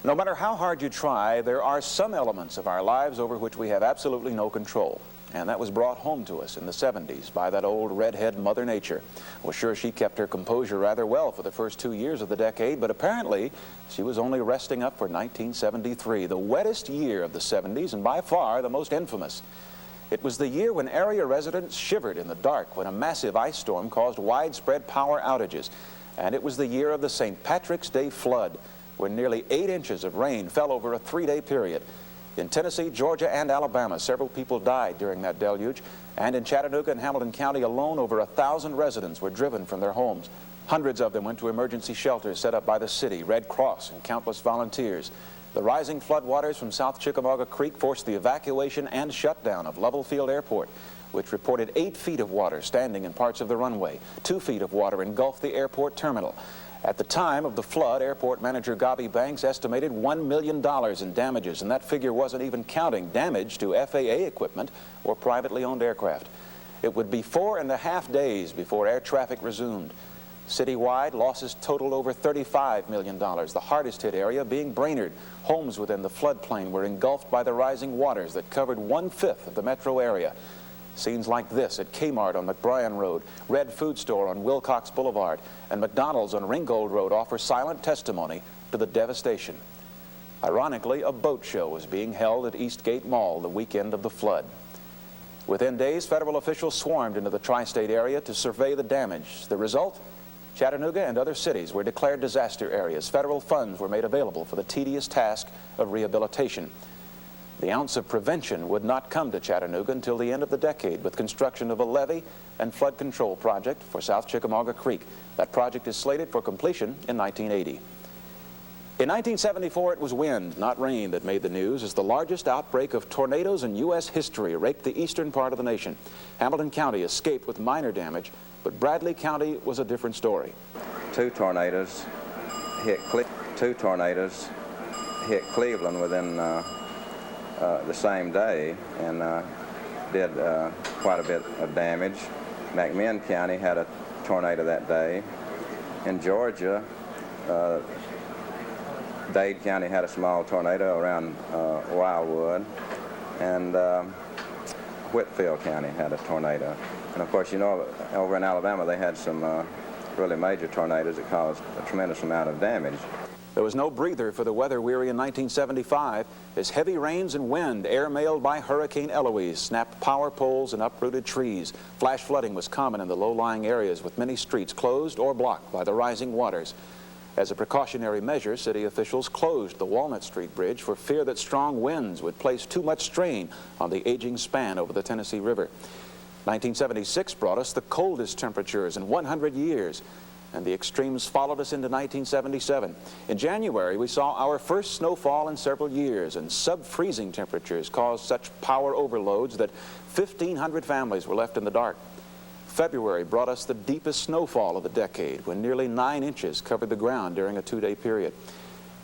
No matter how hard you try, there are some elements of our lives over which we have absolutely no control. And that was brought home to us in the 70s by that old redhead Mother Nature. Well, sure, she kept her composure rather well for the first 2 years of the decade, but apparently she was only resting up for 1973, the wettest year of the 70s and by far the most infamous. It was the year when area residents shivered in the dark when a massive ice storm caused widespread power outages. And it was the year of the St. Patrick's Day flood, when nearly 8 inches of rain fell over a 3-day period. In Tennessee, Georgia, and Alabama, several people died during that deluge, and in Chattanooga and Hamilton County alone, over 1,000 residents were driven from their homes. Hundreds of them went to emergency shelters set up by the city, Red Cross, and countless volunteers. The rising floodwaters from South Chickamauga Creek forced the evacuation and shutdown of Lovell Field Airport, which reported 8 feet of water standing in parts of the runway. 2 feet of water engulfed the airport terminal. At the time of the flood, airport manager Gobby Banks estimated $1 million in damages, and that figure wasn't even counting damage to FAA equipment or privately owned aircraft. It would be 4.5 days before air traffic resumed. Citywide, losses totaled over $35 million, the hardest hit area being Brainerd. Homes within the floodplain were engulfed by the rising waters that covered 1/5 of the metro area. Scenes like this at Kmart on McBrien Road, Red Food Store on Wilcox Boulevard, and McDonald's on Ringgold Road offer silent testimony to the devastation. Ironically, a boat show was being held at Eastgate Mall the weekend of the flood. Within days, federal officials swarmed into the tri-state area to survey the damage. The result? Chattanooga and other cities were declared disaster areas. Federal funds were made available for the tedious task of rehabilitation. The ounce of prevention would not come to Chattanooga until the end of the decade with construction of a levee and flood control project for South Chickamauga Creek. That project is slated for completion in 1980. In 1974, it was wind, not rain, that made the news as the largest outbreak of tornadoes in U.S. history raked the eastern part of the nation. Hamilton County escaped with minor damage, but Bradley County was a different story. Two tornadoes hit Cleveland within the same day and did quite a bit of damage. McMinn County had a tornado that day. In Georgia, Dade County had a small tornado around Wildwood, and Whitfield County had a tornado. And of course, you know, over in Alabama they had some really major tornadoes that caused a tremendous amount of damage. There was no breather for the weather-weary in 1975 as heavy rains and wind, airmailed by Hurricane Eloise, snapped power poles and uprooted trees. Flash flooding was common in the low-lying areas, with many streets closed or blocked by the rising waters. As a precautionary measure, city officials closed the Walnut Street Bridge for fear that strong winds would place too much strain on the aging span over the Tennessee River. 1976 brought us the coldest temperatures in 100 years. And the extremes followed us into 1977. In January, we saw our first snowfall in several years, and sub-freezing temperatures caused such power overloads that 1,500 families were left in the dark. February brought us the deepest snowfall of the decade, when nearly 9 inches covered the ground during a 2-day period.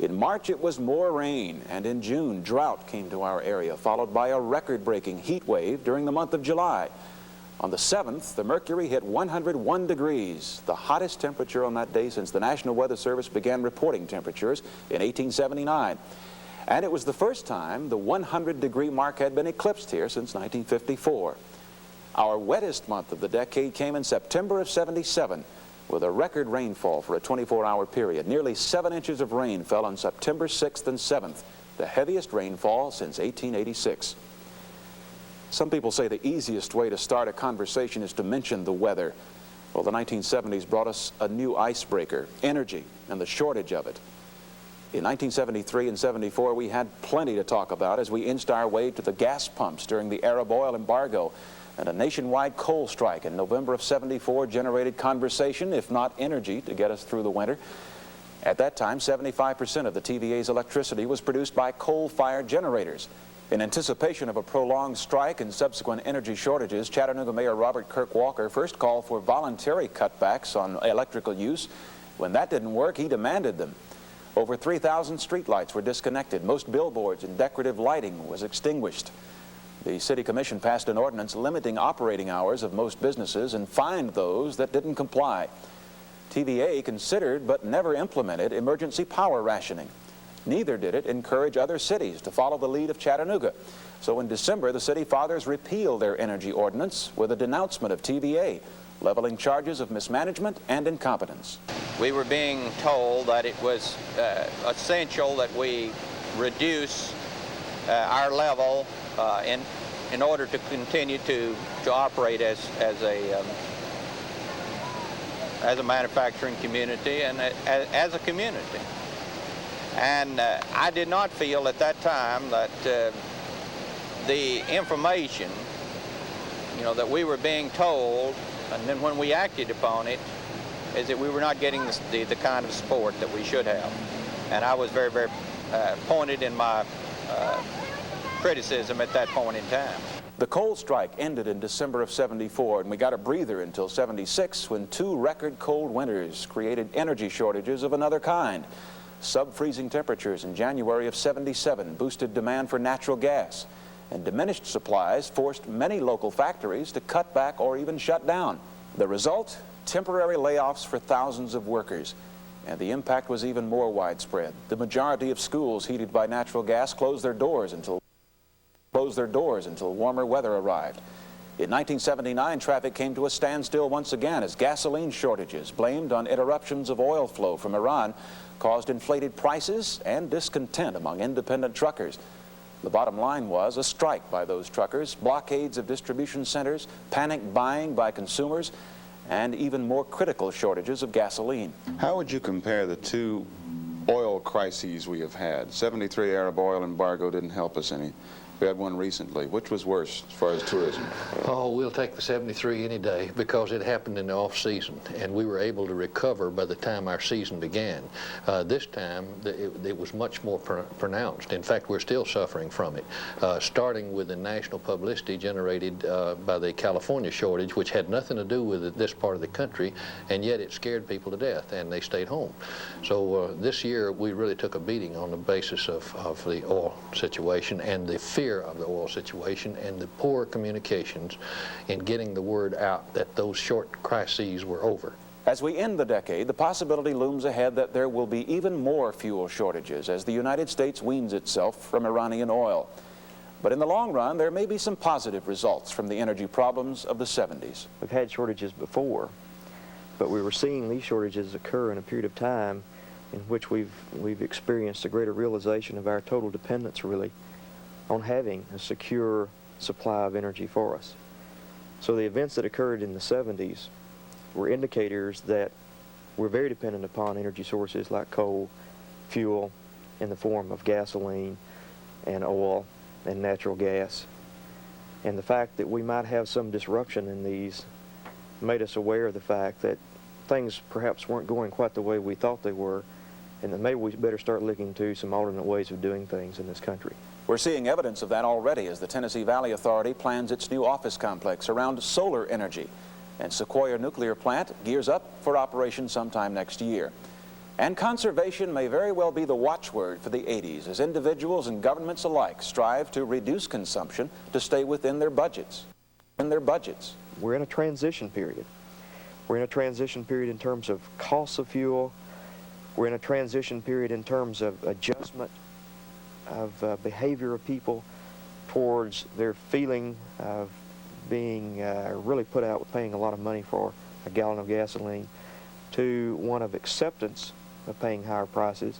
In March, it was more rain, and in June, drought came to our area, followed by a record-breaking heat wave during the month of July. On the 7th, the mercury hit 101 degrees, the hottest temperature on that day since the National Weather Service began reporting temperatures in 1879. And it was the first time the 100-degree mark had been eclipsed here since 1954. Our wettest month of the decade came in September of '77, with a record rainfall for a 24-hour period. Nearly 7 inches of rain fell on September 6th and 7th, the heaviest rainfall since 1886. Some people say the easiest way to start a conversation is to mention the weather. Well, the 1970s brought us a new icebreaker, energy, and the shortage of it. In 1973 and 74, we had plenty to talk about as we inched our way to the gas pumps during the Arab oil embargo, and a nationwide coal strike in November of '74 generated conversation, if not energy, to get us through the winter. At that time, 75% of the TVA's electricity was produced by coal-fired generators. In anticipation of a prolonged strike and subsequent energy shortages, Chattanooga Mayor Robert Kirk Walker first called for voluntary cutbacks on electrical use. When that didn't work, he demanded them. Over 3,000 streetlights were disconnected. Most billboards and decorative lighting was extinguished. The City Commission passed an ordinance limiting operating hours of most businesses and fined those that didn't comply. TVA considered but never implemented emergency power rationing. Neither did it encourage other cities to follow the lead of Chattanooga. So in December, the city fathers repealed their energy ordinance with a denouncement of TVA, leveling charges of mismanagement and incompetence. We were being told that it was essential that we reduce our level in order to continue to operate as a manufacturing community and as a community. And I did not feel at that time that the information, that we were being told, and then when we acted upon it, is that we were not getting the kind of support that we should have. And I was very, very pointed in my criticism at that point in time. The coal strike ended in December of '74, and we got a breather until '76 when 2 record cold winters created energy shortages of another kind. Sub-freezing temperatures in January of '77 boosted demand for natural gas, and diminished supplies forced many local factories to cut back or even shut down. The result? Temporary layoffs for thousands of workers. And the impact was even more widespread. The majority of schools heated by natural gas closed their doors until warmer weather arrived. In 1979, traffic came to a standstill once again as gasoline shortages, blamed on interruptions of oil flow from Iran, caused inflated prices and discontent among independent truckers. The bottom line was a strike by those truckers, blockades of distribution centers, panic buying by consumers, and even more critical shortages of gasoline. How would you compare the 2 oil crises we have had? '73 Arab oil embargo didn't help us any. We had one recently. Which was worse as far as tourism? Oh, we'll take the '73 any day because it happened in the off-season, and we were able to recover by the time our season began. This time, it was much more pronounced. In fact, we're still suffering from it, starting with the national publicity generated by the California shortage, which had nothing to do with this part of the country, and yet it scared people to death, and they stayed home. So this year, we really took a beating on the basis of the oil situation and the fear of the oil situation and the poor communications in getting the word out that those short crises were over. As we end the decade, the possibility looms ahead that there will be even more fuel shortages as the United States weans itself from Iranian oil. But in the long run, there may be some positive results from the energy problems of the '70s. We've had shortages before, but we were seeing these shortages occur in a period of time in which we've experienced a greater realization of our total dependence, really, on having a secure supply of energy for us. So the events that occurred in the '70s were indicators that we're very dependent upon energy sources like coal, fuel in the form of gasoline and oil and natural gas. And the fact that we might have some disruption in these made us aware of the fact that things perhaps weren't going quite the way we thought they were, and that maybe we better start looking to some alternate ways of doing things in this country. We're seeing evidence of that already as the Tennessee Valley Authority plans its new office complex around solar energy, and Sequoia Nuclear Plant gears up for operation sometime next year. And conservation may very well be the watchword for the '80s as individuals and governments alike strive to reduce consumption to stay within their budgets. We're in a transition period. We're in a transition period in terms of costs of fuel. We're in a transition period in terms of adjustment of behavior of people towards their feeling of being really put out with paying a lot of money for a gallon of gasoline, to one of acceptance of paying higher prices,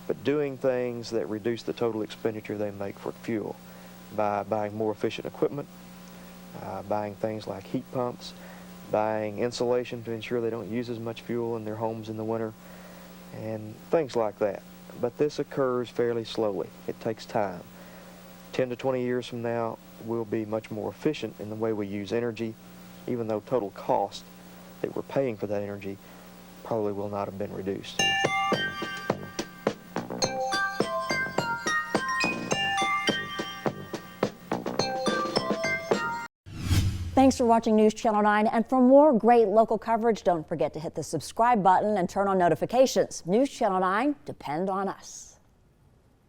but doing things that reduce the total expenditure they make for fuel by buying more efficient equipment, buying things like heat pumps, buying insulation to ensure they don't use as much fuel in their homes in the winter, and things like that. But this occurs fairly slowly. It takes time. 10 to 20 years from now, we'll be much more efficient in the way we use energy, even though total cost that we're paying for that energy probably will not have been reduced. Thanks for watching News Channel 9, and for more great local coverage, don't forget to hit the subscribe button and turn on notifications. News Channel 9, depend on us.